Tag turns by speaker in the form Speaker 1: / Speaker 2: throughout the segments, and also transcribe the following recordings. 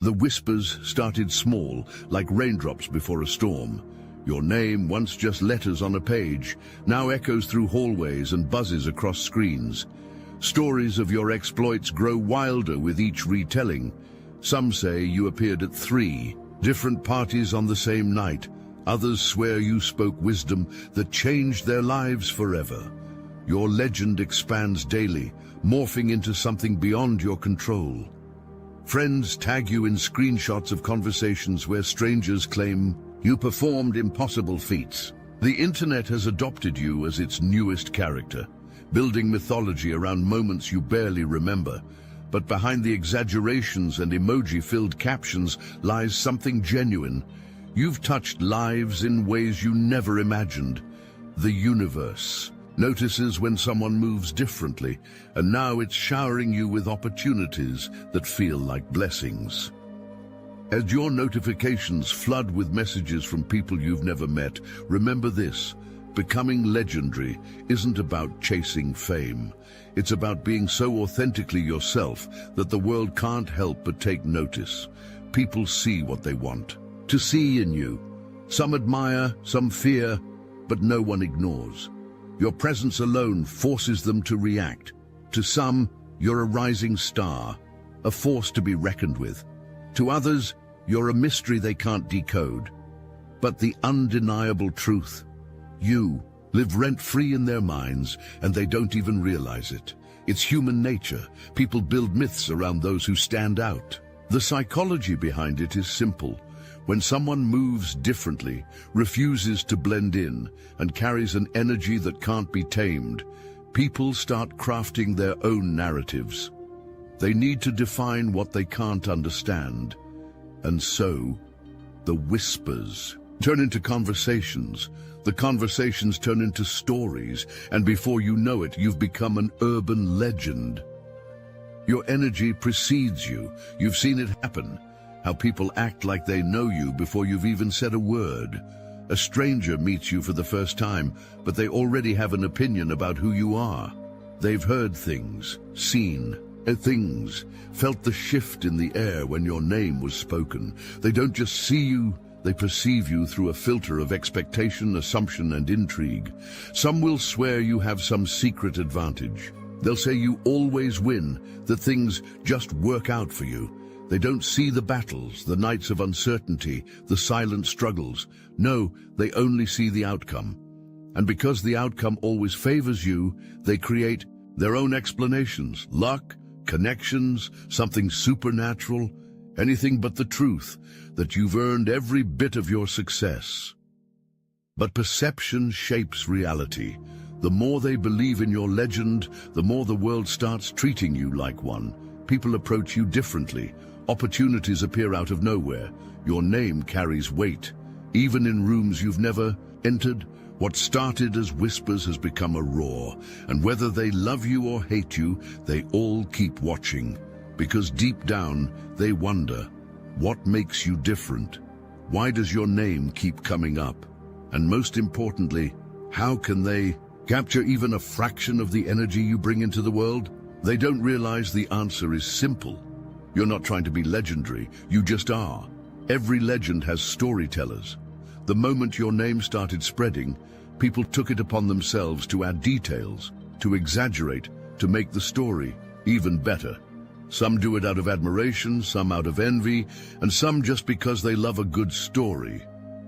Speaker 1: The whispers started small, like raindrops before a storm. Your name, once just letters on a page, now echoes through hallways and buzzes across screens. Stories of your exploits grow wilder with each retelling. Some say you appeared at 3 different parties on the same night. Others swear you spoke wisdom that changed their lives forever. Your legend expands daily, morphing into something beyond your control. Friends tag you in screenshots of conversations where strangers claim you performed impossible feats. The internet has adopted you as its newest character, building mythology around moments you barely remember. But behind the exaggerations and emoji-filled captions lies something genuine. You've touched lives in ways you never imagined. The universe notices when someone moves differently, and now it's showering you with opportunities that feel like blessings. As your notifications flood with messages from people you've never met, remember this: becoming legendary isn't about chasing fame. It's about being so authentically yourself that the world can't help but take notice. People see what they want to see in you. Some admire, some fear, but no one ignores. Your presence alone forces them to react. To some, you're a rising star, a force to be reckoned with. To others, you're a mystery they can't decode. But the undeniable truth: you live rent-free in their minds, and they don't even realize it. It's human nature. People build myths around those who stand out. The psychology behind it is simple. When someone moves differently, refuses to blend in, and carries an energy that can't be tamed, people start crafting their own narratives. They need to define what they can't understand. And so, the whispers turn into conversations. The conversations turn into stories, and before you know it, you've become an urban legend. Your energy precedes you. You've seen it happen. How people act like they know you before you've even said a word. A stranger meets you for the first time, but they already have an opinion about who you are. They've heard things, seen things, felt the shift in the air when your name was spoken. They don't just see you, they perceive you through a filter of expectation, assumption, and intrigue. Some will swear you have some secret advantage. They'll say you always win, that things just work out for you. They don't see the battles, the nights of uncertainty, the silent struggles. No, they only see the outcome. And because the outcome always favors you, they create their own explanations: luck, connections, something supernatural, anything but the truth that you've earned every bit of your success. But perception shapes reality. The more they believe in your legend, the more the world starts treating you like one. People approach you differently. Opportunities appear out of nowhere. Your name carries weight. Even in rooms you've never entered, what started as whispers has become a roar. And whether they love you or hate you, they all keep watching. Because deep down, they wonder, what makes you different? Why does your name keep coming up? And most importantly, how can they capture even a fraction of the energy you bring into the world? They don't realize the answer is simple. You're not trying to be legendary, you just are. Every legend has storytellers. The moment your name started spreading, people took it upon themselves to add details, to exaggerate, to make the story even better. Some do it out of admiration, some out of envy, and some just because they love a good story.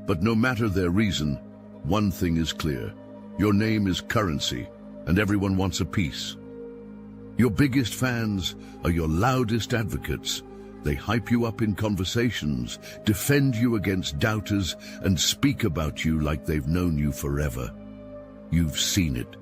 Speaker 1: But no matter their reason, one thing is clear: your name is currency, and everyone wants a piece. Your biggest fans are your loudest advocates. They hype you up in conversations, defend you against doubters, and speak about you like they've known you forever. You've seen it.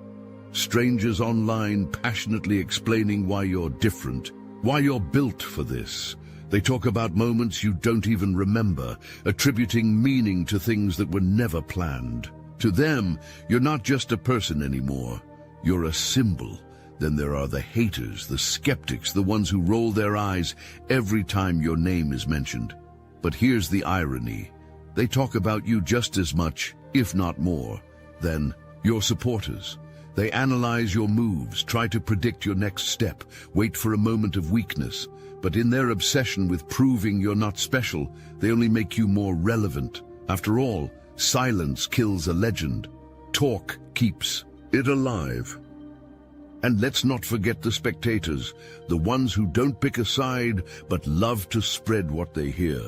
Speaker 1: Strangers online passionately explaining why you're different, why you're built for this. They talk about moments you don't even remember, attributing meaning to things that were never planned. To them, you're not just a person anymore. You're a symbol. Then there are the haters, the skeptics, the ones who roll their eyes every time your name is mentioned. But here's the irony. They talk about you just as much, if not more, than your supporters. They analyze your moves, try to predict your next step, wait for a moment of weakness. but in their obsession with proving you're not special, they only make you more relevant. After all, silence kills a legend. Talk keeps it alive. And let's not forget the spectators, the ones who don't pick a side but love to spread what they hear.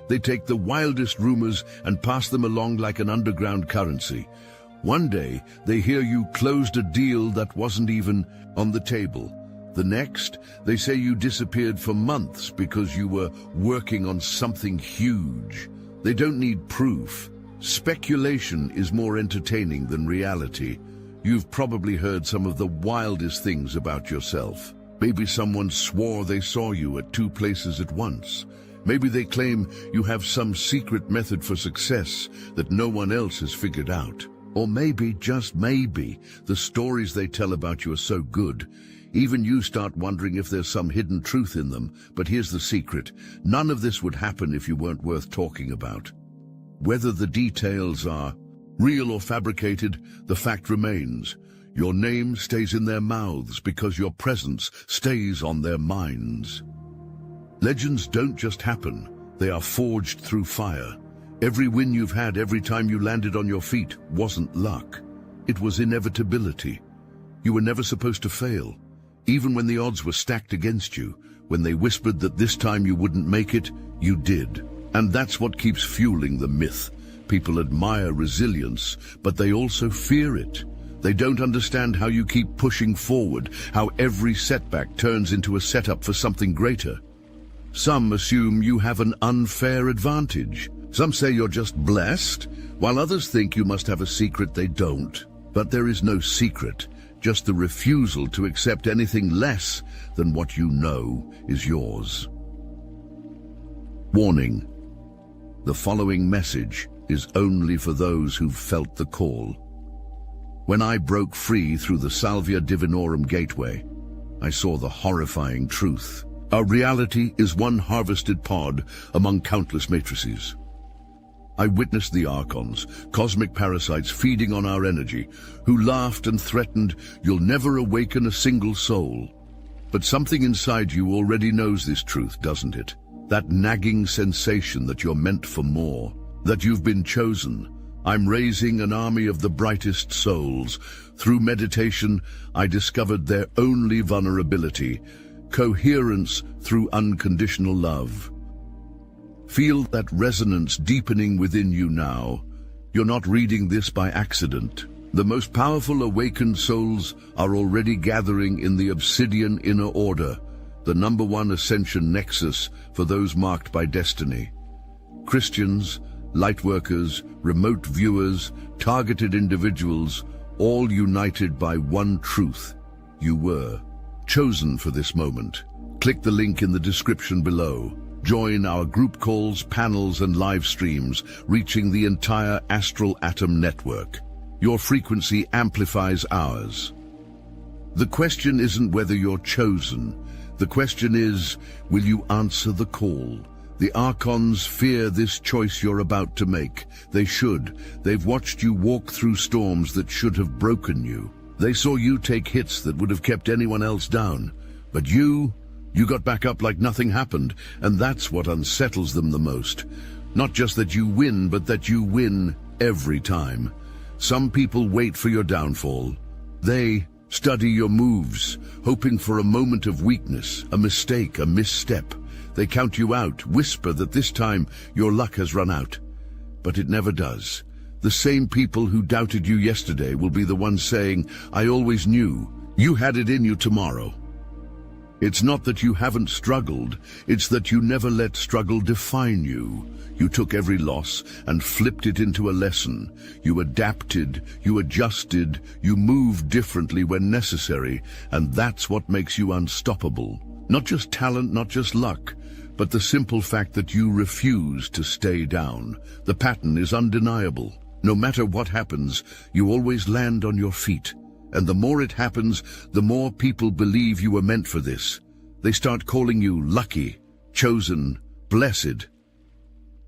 Speaker 1: They take the wildest rumors and pass them along like an underground currency. One day, they hear you closed a deal that wasn't even on the table. The next, they say you disappeared for months because you were working on something huge. They don't need proof. Speculation is more entertaining than reality. You've probably heard some of the wildest things about yourself. Maybe someone swore they saw you at 2 places at once. Maybe they claim you have some secret method for success that no one else has figured out. Or maybe, just maybe, the stories they tell about you are so good, even you start wondering if there's some hidden truth in them. But here's the secret. None of this would happen if you weren't worth talking about. Whether the details are real or fabricated, the fact remains. Your name stays in their mouths because your presence stays on their minds. Legends don't just happen. They are forged through fire. Every win you've had, every time you landed on your feet, wasn't luck. It was inevitability. You were never supposed to fail. Even when the odds were stacked against you, when they whispered that this time you wouldn't make it, you did. And that's what keeps fueling the myth. People admire resilience, but they also fear it. They don't understand how you keep pushing forward, how every setback turns into a setup for something greater. Some assume you have an unfair advantage. Some say you're just blessed, while others think you must have a secret they don't. But there is no secret, just the refusal to accept anything less than what you know is yours. Warning: the following message is only for those who've felt the call. When I broke free through the Salvia Divinorum gateway, I saw the horrifying truth. Our reality is one harvested pod among countless matrices. I witnessed the Archons, cosmic parasites feeding on our energy, who laughed and threatened, "You'll never awaken a single soul." But something inside you already knows this truth, doesn't it? That nagging sensation that you're meant for more, that you've been chosen. I'm raising an army of the brightest souls. Through meditation, I discovered their only vulnerability: coherence through unconditional love. Feel that resonance deepening within you now. You're not reading this by accident. The most powerful awakened souls are already gathering in the Obsidian Inner Order, the #1 ascension nexus for those marked by destiny. Christians, lightworkers, remote viewers, targeted individuals, all united by one truth: you were chosen for this moment. Click the link in the description below. Join our group calls, panels, and live streams, reaching the entire Astral Atom network. Your frequency amplifies ours. The question isn't whether you're chosen. The question is, will you answer the call? The Archons fear this choice you're about to make. They should. They've watched you walk through storms that should have broken you. They saw you take hits that would have kept anyone else down. But you got back up like nothing happened, and that's what unsettles them the most. Not just that you win, but that you win every time. Some people wait for your downfall. They study your moves, hoping for a moment of weakness, a mistake, a misstep. They count you out, whisper that this time your luck has run out. But it never does. The same people who doubted you yesterday will be the ones saying, "I always knew. You had it in you tomorrow." It's not that you haven't struggled, it's that you never let struggle define you. You took every loss and flipped it into a lesson. You adapted, you adjusted, you moved differently when necessary, and that's what makes you unstoppable. Not just talent, not just luck, but the simple fact that you refuse to stay down. The pattern is undeniable. No matter what happens, you always land on your feet. And the more it happens, the more people believe you were meant for this. They start calling you lucky, chosen, blessed.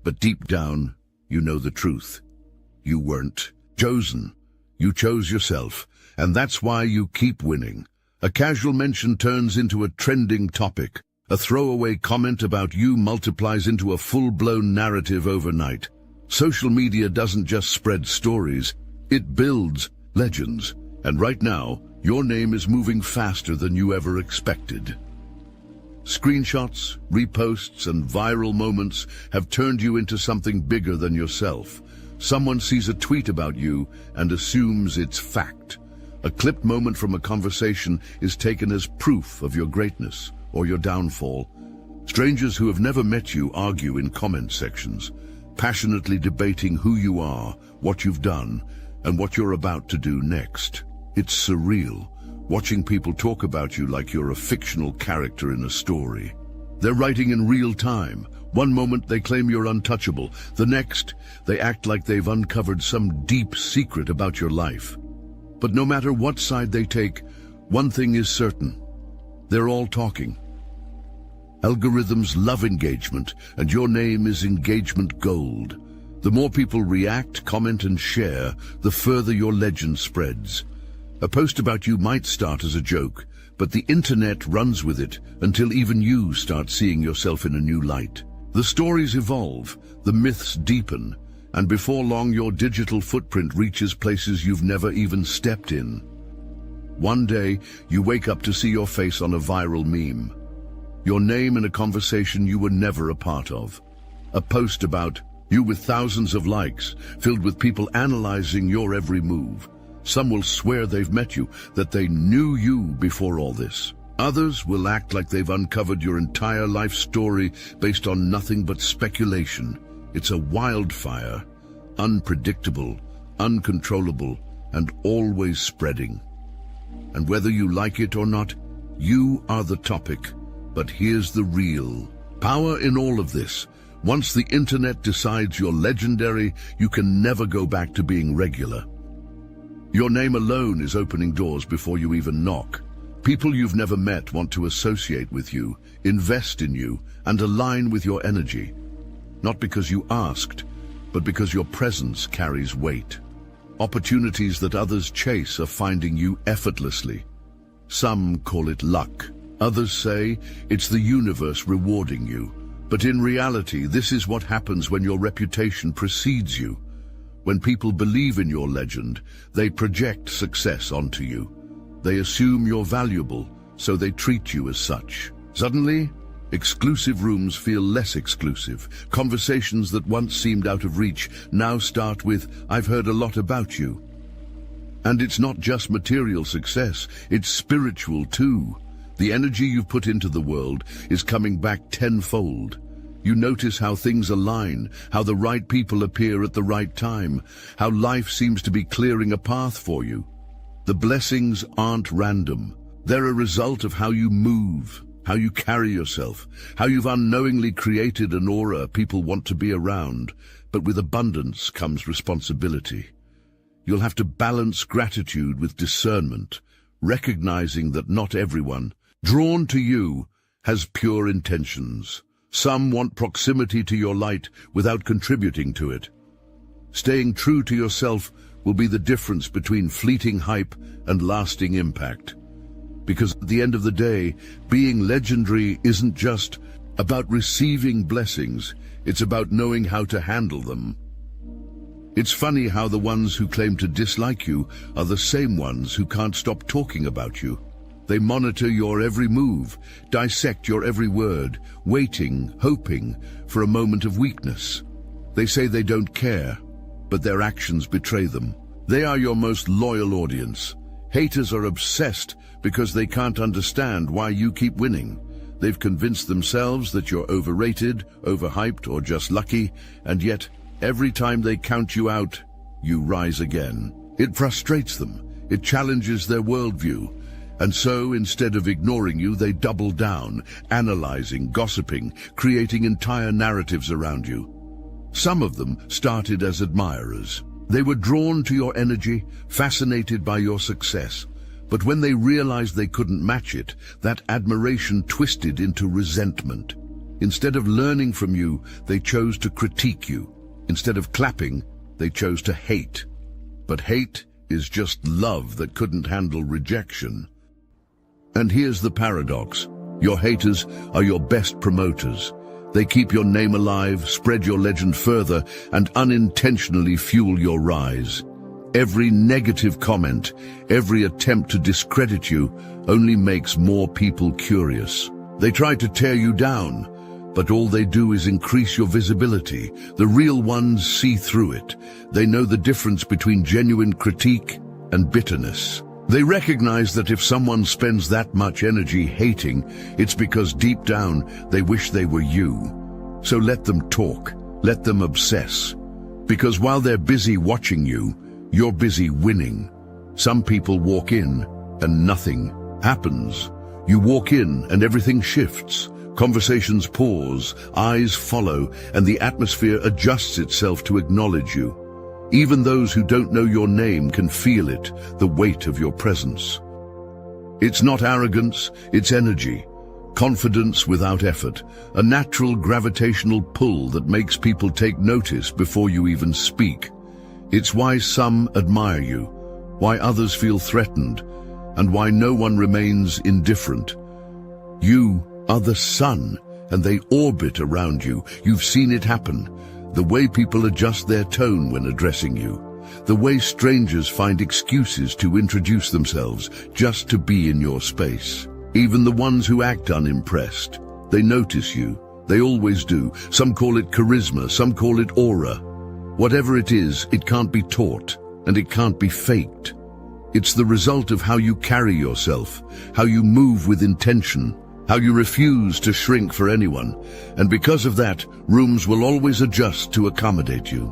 Speaker 1: But deep down, you know the truth. You weren't chosen. You chose yourself, and that's why you keep winning. A casual mention turns into a trending topic. A throwaway comment about you multiplies into a full-blown narrative overnight. Social media doesn't just spread stories, it builds legends. And right now, your name is moving faster than you ever expected. Screenshots, reposts, and viral moments have turned you into something bigger than yourself. Someone sees a tweet about you and assumes it's fact. A clipped moment from a conversation is taken as proof of your greatness or your downfall. Strangers who have never met you argue in comment sections, passionately debating who you are, what you've done, and what you're about to do next. It's surreal, watching people talk about you like you're a fictional character in a story. They're writing in real time. One moment they claim you're untouchable. The next, they act like they've uncovered some deep secret about your life. But no matter what side they take, one thing is certain. They're all talking. Algorithms love engagement, and your name is engagement gold. The more people react, comment, and share, the further your legend spreads. A post about you might start as a joke, but the internet runs with it until even you start seeing yourself in a new light. The stories evolve, the myths deepen, and before long your digital footprint reaches places you've never even stepped in. One day, you wake up to see your face on a viral meme. Your name in a conversation you were never a part of. A post about you with thousands of likes, filled with people analyzing your every move. Some will swear they've met you, that they knew you before all this. Others will act like they've uncovered your entire life story based on nothing but speculation. It's a wildfire, unpredictable, uncontrollable, and always spreading. And whether you like it or not, you are the topic. But here's the real power in all of this. Once the internet decides you're legendary, you can never go back to being regular. Your name alone is opening doors before you even knock. People you've never met want to associate with you, invest in you, and align with your energy. Not because you asked, but because your presence carries weight. Opportunities that others chase are finding you effortlessly. Some call it luck. Others say it's the universe rewarding you. But in reality, this is what happens when your reputation precedes you. When people believe in your legend, they project success onto you. They assume you're valuable, so they treat you as such. Suddenly, exclusive rooms feel less exclusive. Conversations that once seemed out of reach now start with, "I've heard a lot about you." And it's not just material success, it's spiritual too. The energy you've put into the world is coming back tenfold. You notice how things align, how the right people appear at the right time, how life seems to be clearing a path for you. The blessings aren't random. They're a result of how you move, how you carry yourself, how you've unknowingly created an aura people want to be around. But with abundance comes responsibility. You'll have to balance gratitude with discernment, recognizing that not everyone drawn to you has pure intentions. Some want proximity to your light without contributing to it. Staying true to yourself will be the difference between fleeting hype and lasting impact. Because at the end of the day, being legendary isn't just about receiving blessings, it's about knowing how to handle them. It's funny how the ones who claim to dislike you are the same ones who can't stop talking about you. They monitor your every move, dissect your every word, waiting, hoping for a moment of weakness. They say they don't care, but their actions betray them. They are your most loyal audience. Haters are obsessed because they can't understand why you keep winning. They've convinced themselves that you're overrated, overhyped, or just lucky, and yet, every time they count you out, you rise again. It frustrates them. It challenges their worldview. And so, instead of ignoring you, they double down, analyzing, gossiping, creating entire narratives around you. Some of them started as admirers. They were drawn to your energy, fascinated by your success. But when they realized they couldn't match it, that admiration twisted into resentment. Instead of learning from you, they chose to critique you. Instead of clapping, they chose to hate. But hate is just love that couldn't handle rejection. And here's the paradox. Your haters are your best promoters. They keep your name alive, spread your legend further, and unintentionally fuel your rise. Every negative comment, every attempt to discredit you, only makes more people curious. They try to tear you down, but all they do is increase your visibility. The real ones see through it. They know the difference between genuine critique and bitterness. They recognize that if someone spends that much energy hating, it's because deep down they wish they were you. So let them talk, let them obsess. Because while they're busy watching you, you're busy winning. Some people walk in and nothing happens. You walk in and everything shifts. Conversations pause, eyes follow, and the atmosphere adjusts itself to acknowledge you. Even those who don't know your name can feel it, the weight of your presence. It's not arrogance, it's energy. Confidence without effort, a natural gravitational pull that makes people take notice before you even speak. It's why some admire you, why others feel threatened, and why no one remains indifferent. You are the sun, and they orbit around you. You've seen it happen. The way people adjust their tone when addressing you. The way strangers find excuses to introduce themselves just to be in your space. Even the ones who act unimpressed. They notice you. They always do. Some call it charisma, some call it aura. Whatever it is, it can't be taught, and it can't be faked. It's the result of how you carry yourself, how you move with intention, how you refuse to shrink for anyone, and because of that, rooms will always adjust to accommodate you.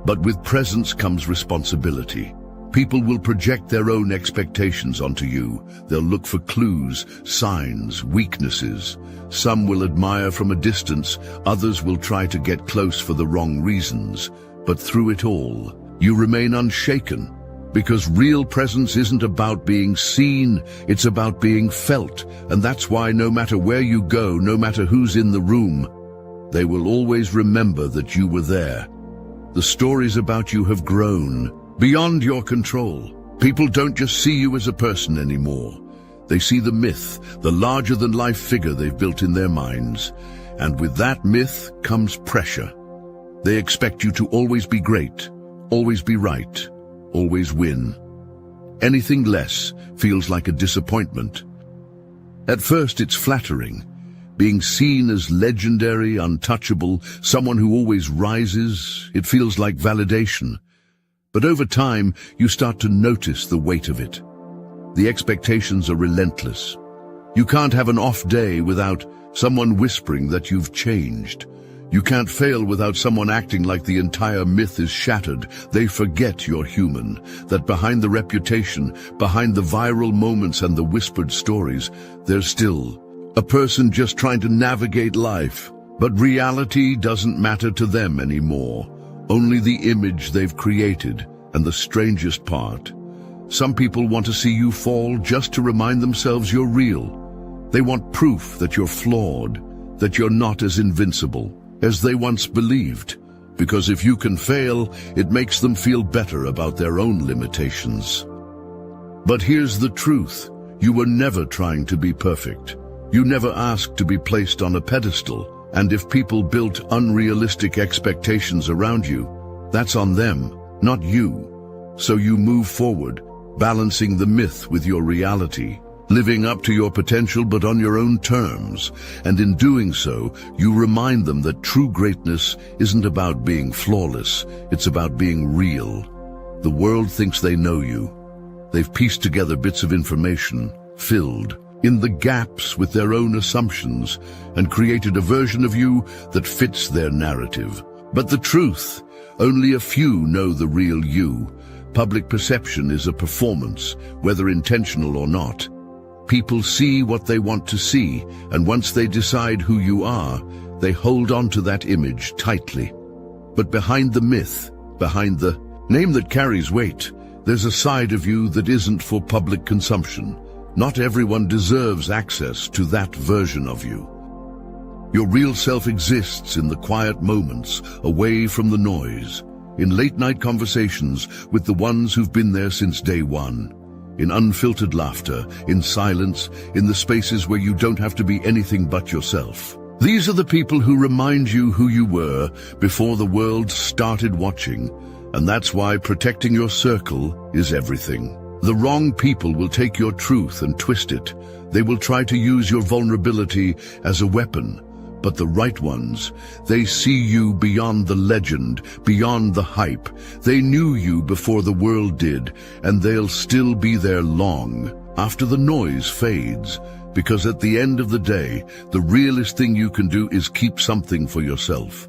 Speaker 1: But with presence comes responsibility. People will project their own expectations onto you. They'll look for clues, signs, weaknesses. Some will admire from a distance, others will try to get close for the wrong reasons. But through it all, you remain unshaken. Because real presence isn't about being seen, it's about being felt. And that's why no matter where you go, no matter who's in the room, they will always remember that you were there. The stories about you have grown beyond your control. People don't just see you as a person anymore. They see the myth, the larger-than-life figure they've built in their minds. And with that myth comes pressure. They expect you to always be great, always be right, always win. Anything less feels like a disappointment. At first it's flattering, being seen as legendary, untouchable, someone who always rises. It feels like validation. But over time, you start to notice the weight of it. The expectations are relentless. You can't have an off day without someone whispering that you've changed. You can't fail without someone acting like the entire myth is shattered. They forget you're human, that behind the reputation, behind the viral moments and the whispered stories, there's still a person just trying to navigate life. But reality doesn't matter to them anymore. Only the image they've created. And the strangest part, some people want to see you fall just to remind themselves you're real. They want proof that you're flawed, that you're not as invincible as they once believed, because if you can fail, it makes them feel better about their own limitations. But here's the truth. You were never trying to be perfect. You never asked to be placed on a pedestal, and if people built unrealistic expectations around you, that's on them, not you. So you move forward, balancing the myth with your reality, living up to your potential but on your own terms, and in doing so, you remind them that true greatness isn't about being flawless, it's about being real. The world thinks they know you. They've pieced together bits of information, filled in the gaps with their own assumptions, and created a version of you that fits their narrative. But the truth, only a few know the real you. Public perception is a performance, whether intentional or not. People see what they want to see, and once they decide who you are, they hold on to that image tightly. But behind the myth, behind the name that carries weight, there's a side of you that isn't for public consumption. Not everyone deserves access to that version of you. Your real self exists in the quiet moments, away from the noise, in late-night conversations with the ones who've been there since day one. in unfiltered laughter, in silence, in the spaces where you don't have to be anything but yourself. These are the people who remind you who you were before the world started watching, and that's why protecting your circle is everything. The wrong people will take your truth and twist it. They will try to use your vulnerability as a weapon. But the right ones, they see you beyond the legend, beyond the hype. They knew you before the world did, and they'll still be there long after the noise fades. Because at the end of the day, the realest thing you can do is keep something for yourself.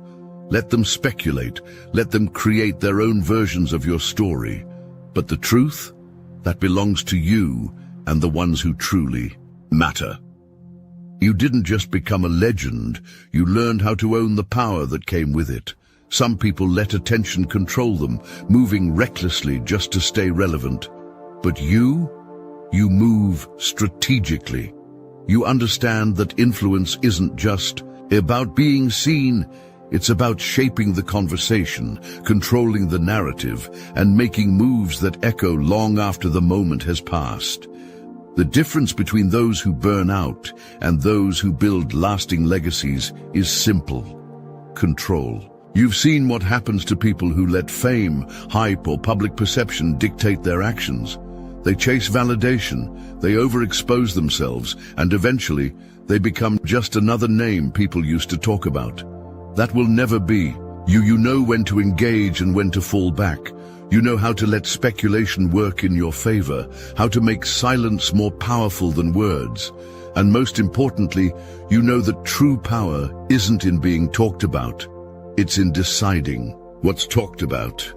Speaker 1: Let them speculate, let them create their own versions of your story. But the truth, that belongs to you and the ones who truly matter. You didn't just become a legend, you learned how to own the power that came with it. Some people let attention control them, moving recklessly just to stay relevant. But you move strategically. You understand that influence isn't just about being seen, it's about shaping the conversation, controlling the narrative, and making moves that echo long after the moment has passed. The difference between those who burn out and those who build lasting legacies is simple: control. You've seen what happens to people who let fame, hype, or public perception dictate their actions. They chase validation, they overexpose themselves, and eventually they become just another name people used to talk about. That will never be. You know when to engage and when to fall back. You know how to let speculation work in your favor, how to make silence more powerful than words. And most importantly, you know that true power isn't in being talked about. It's in deciding what's talked about.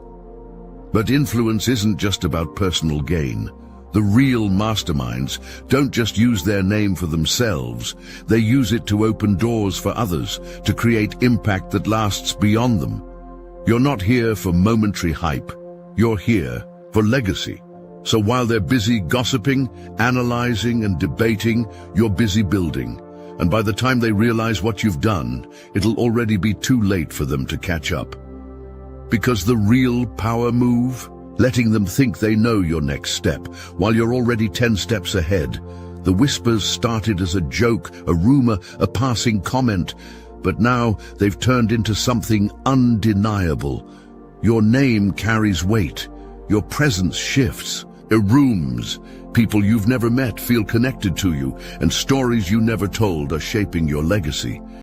Speaker 1: But influence isn't just about personal gain. The real masterminds don't just use their name for themselves. They use it to open doors for others, to create impact that lasts beyond them. You're not here for momentary hype. You're here for legacy. So while they're busy gossiping, analyzing, and debating, you're busy building. And by the time they realize what you've done, it'll already be too late for them to catch up. Because the real power move, letting them think they know your next step, while you're already 10 steps ahead. The whispers started as a joke, a rumor, a passing comment, but now they've turned into something undeniable. Your name carries weight. Your presence shifts, irrooms. People you've never met feel connected to you, and stories you never told are shaping your legacy.